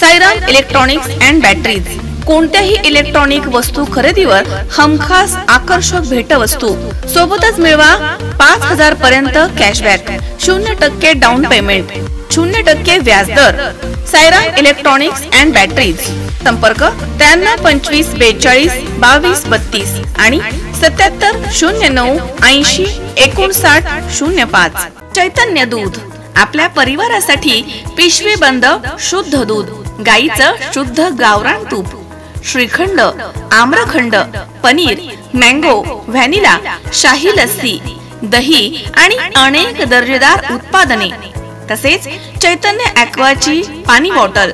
Sairam electronics and batteries कोणत्याही electronic वस्तू खरेदीवर हमखास आकर्षक भेटवस्तू सोबतच मिळवा 5000 पर्यंत कॅशबॅक, 0% डाऊन पेमेंट, 0% व्याजदर। साईराम इलेक्ट्रॉनिक्स अँड बॅटरीज, संपर्क 93 25 42 22 32 आणि 77 09 80 59 05। चैतन्य दूध, आपल्या परिवारासाठी पिशवी बंद शुद्ध दूध, गाईचं शुद्ध गावरान तूप, श्रीखंड, आम्रखंड, पनीर, मँगो, व्हॅनिला, शाही लस्सी, दही आणि अनेक दर्जेदार उत्पादने, तसेच चैतन्य ॲक्वाची पाणी बॉटल।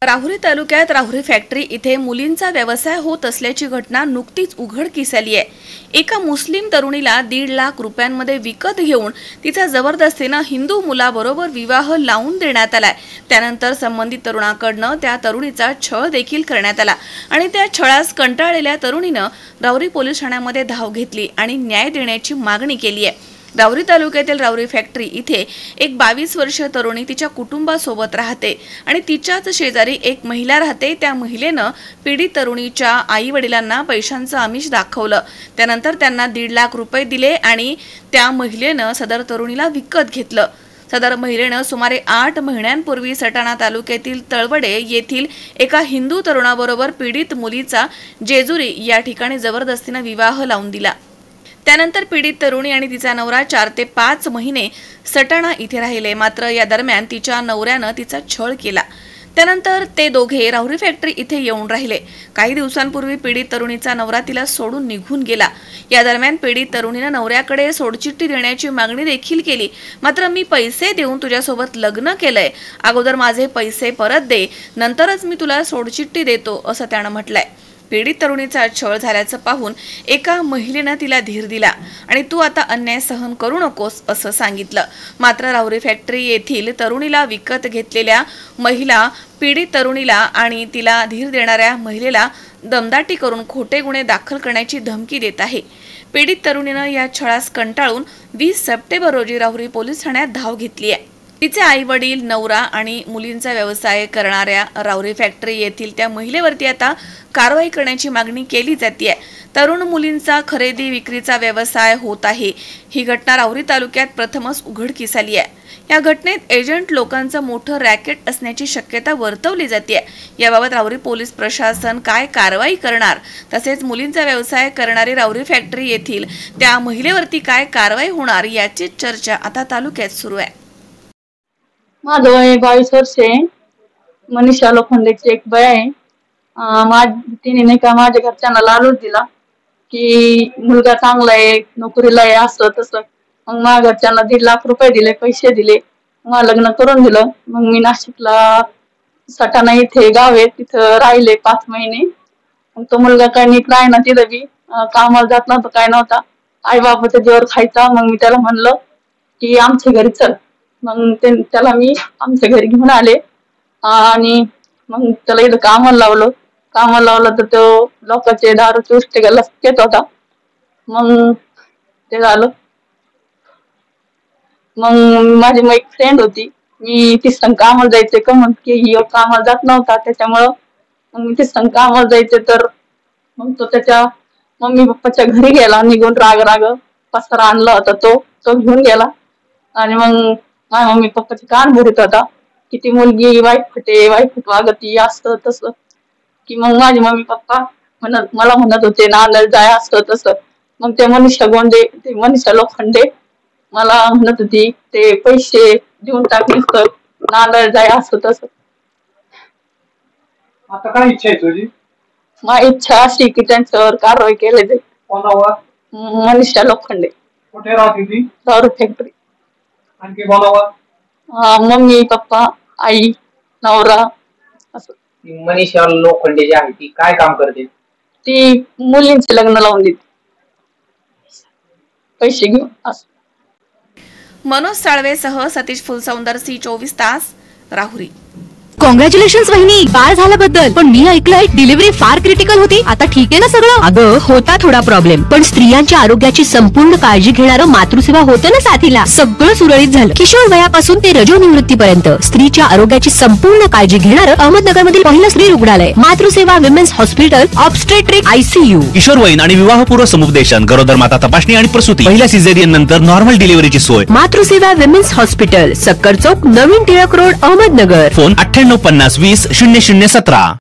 राहुरी तालुक्यात राहुरी फॅक्टरी इथे मुलींचा व्यवसाय होत असल्याची घटना नुकतीच उघडकीस आली आहे। एका मुस्लिम तरुणीला 1.5 लाख रुपयांमध्ये विकत घेऊन तिचा जबरदस्तीने हिंदू मुलाबरोबर विवाह लावून देण्यात आलाय। त्यानंतर संबंधित तरुणाकडून त्या तरुणीचा छळ देखील करण्यात आला आणि त्या छळास कंटाळलेल्या तरुणीने राहुरी पोलीस ठाण्यामध्ये धाव घेतली आणि न्याय देण्याची मागणी केली आहे। राहुरी तालुक्यातील राहुरी फॅक्टरी इथे एक 22 वर्षीय तरुणी तिच्या कुटुंबासोबत राहते आणि तिच्याच शेजारी एक महिला राहते। त्या महिलेनं पीडित तरुणीच्या आई वडिलांना पैशांचं आमिष दाखवलं। त्यानंतर त्यांना 1.5 लाख रुपये दिले आणि त्या महिलेनं सदर तरुणीला विकत घेतलं। सदर महिलेनं सुमारे 8 महिन्यांपूर्वी सटाणा तालुक्यातील तळवडे येथील एका हिंदू तरुणाबरोबर पीडित मुलीचा जेजुरी या ठिकाणी जबरदस्तीने विवाह लावून दिला। त्यानंतर पीडित तरुणी आणि तिचा नवरा 4 ते 5 महिने सटाणा इथे राहिले। मात्र या दरम्यान तिच्या नवऱ्यानं तिचा छळ केला। त्यानंतर ते दोघे राहुरी फॅक्टरी इथे येऊन राहिले। काही दिवसांपूर्वी पीडित तरुणीचा नवरा तिला सोडून निघून गेला। या दरम्यान पीडित तरुणीने नवऱ्याकडे सोडचिठ्ठी देण्याची मागणी देखील केली। मात्र मी पैसे देऊन तुझ्यासोबत लग्न केलंय, अगोदर माझे पैसे परत दे, नंतरच मी तुला सोडचिठ्ठी देतो, असं त्यानं म्हटलंय। पीडित तरुणीचा छळ झाल्याचं पाहून एका महिलेनं तिला धीर दिला आणि तू आता अन्याय सहन करू नकोस असं सांगितलं। मात्र राहुरी फॅक्टरी येथील तरुणीला विकत घेतलेल्या महिला पीडित तरुणीला आणि तिला धीर देणाऱ्या महिलेला दमदाटी करून खोटे गुन्हे दाखल करण्याची धमकी देत आहे। पीडित तरुणीनं या छळास कंटाळून 20 सप्टेंबर रोजी राहुरी पोलीस ठाण्यात धाव घेतली आहे। तिचे आई वडील, नवरा आणि मुलींचा व्यवसाय करणाऱ्या राहुरी फॅक्टरी येथील त्या महिलेवरती आता कारवाई करण्याची मागणी केली जाते। तरुण मुलींचा खरेदी विक्रीचा व्यवसाय होत आहे। ही घटना राहुरी तालुक्यात प्रथमच उघडकीस आली आहे। या घटनेत एजंट लोकांचं मोठं रॅकेट असण्याची शक्यता वर्तवली जाते। याबाबत राहुरी पोलीस प्रशासन काय कारवाई करणार, तसेच मुलींचा व्यवसाय करणारी राहुरी फॅक्टरी येथील त्या महिलेवरती काय कारवाई होणार, याची चर्चा आता तालुक्यात सुरू आहे। माझं वय 22 वर्ष आहे। मनीषा लोखंडेची एक बाई आहे। तिने नाही का माझ्या घरच्यांना लालूच दिला की मुलगा चांगला आहे, नोकरीला आहे, असं तसं। मग माझ्या घरच्यांना 1.5 लाख रुपये दिले, पैसे दिले, मग लग्न करून दिलं। मग मी नाशिकला सटाणा इथे गाव आहे, तिथं राहिले 5 महिने। मग तो मुलगा काय नीट राहिना, तिथं बी कामाला जात नव्हता, काय नव्हता, आई बाबाच्या जीवावर खायचा। मग मी त्याला म्हणलं की आमच्या घरी चल। मग त्याला मी आमच्या घरी घेऊन आले आणि मग त्याला इथं कामाला लावलं तर तो लोकांचे दारूचे उष्टे घेत होता। मग ते झालं। मग माझी एक फ्रेंड होती, मी ती संग कामाला जायचे का मग की कामाला जात नव्हता, त्याच्यामुळं मग मी ती संग कामाला जायचे। तर मग तो त्याच्या मम्मी पप्पाच्या घरी गेला, निघून राग पसारा आणला होता तो घेऊन गेला आणि मग माझ्या मम्मी पप्पाचे कान भरत होता की ती मुलगी वाईट वागती, असं तसं। की मग माझे मम्मी पप्पा मला म्हणत होते नांदायला जाय, असं तसं। मग ते मनीषा लोखंडे मला म्हणत होती ते पैसे देऊन टाकले तर नांदायला जाय, असं तसं। आता काय इच्छा आहे तुझी? माझी इच्छा अशी की त्यांच्यावर कारवाई केली जाईल। कोणावर? मनीषा लोखंडे। कुठे राहते ती? दारू फॅक्टरी। आणखी कोणावर? मम्मी पप्पा, आई, नवरा, असं। मनीषा लोखंडे जी आहे ती काय काम करते? ती मुलींचे लग्न लावून देते पैसे घेऊन, असं। मनोज साळवेसह सतीश फुलसौंदर, C24 तास, राहुरी। कॉंग्रॅच्युलेशन वहिनी, बाळ झाल्याबद्दल. पण मी ऐकलंय डिलिव्हरी फार क्रिटिकल होती. आता ठीक आहे ना सगळं? अगं होता थोडा प्रॉब्लेम, पण स्त्रियांच्या आरोग्याची संपूर्ण काळजी घेणारं मातृसेवा होतं ना साथीला. सगळं सुरळीत झालं. किशोर वयापासून ते रजोनिवृत्तीपर्यंत स्त्रीच्या आरोग्याची संपूर्ण काळजी घेणारं अहमदनगर मधील पहिलं स्त्री रुग्णालय Matruseva women's hospital obstetric ICU. किशोरवयीन आणि विवाहपूर्व समुपदेशन, गरोदर माता तपासणी आणि प्रसूती, पहिल्या सिझेरियन नंतर नॉर्मल डिलिव्हरीची सोय. मातृसेवा विमेन्स हॉस्पिटल, सक्कर चौक, नवीन टिळक रोड, अहमदनगर. फोन 9850 20 0017.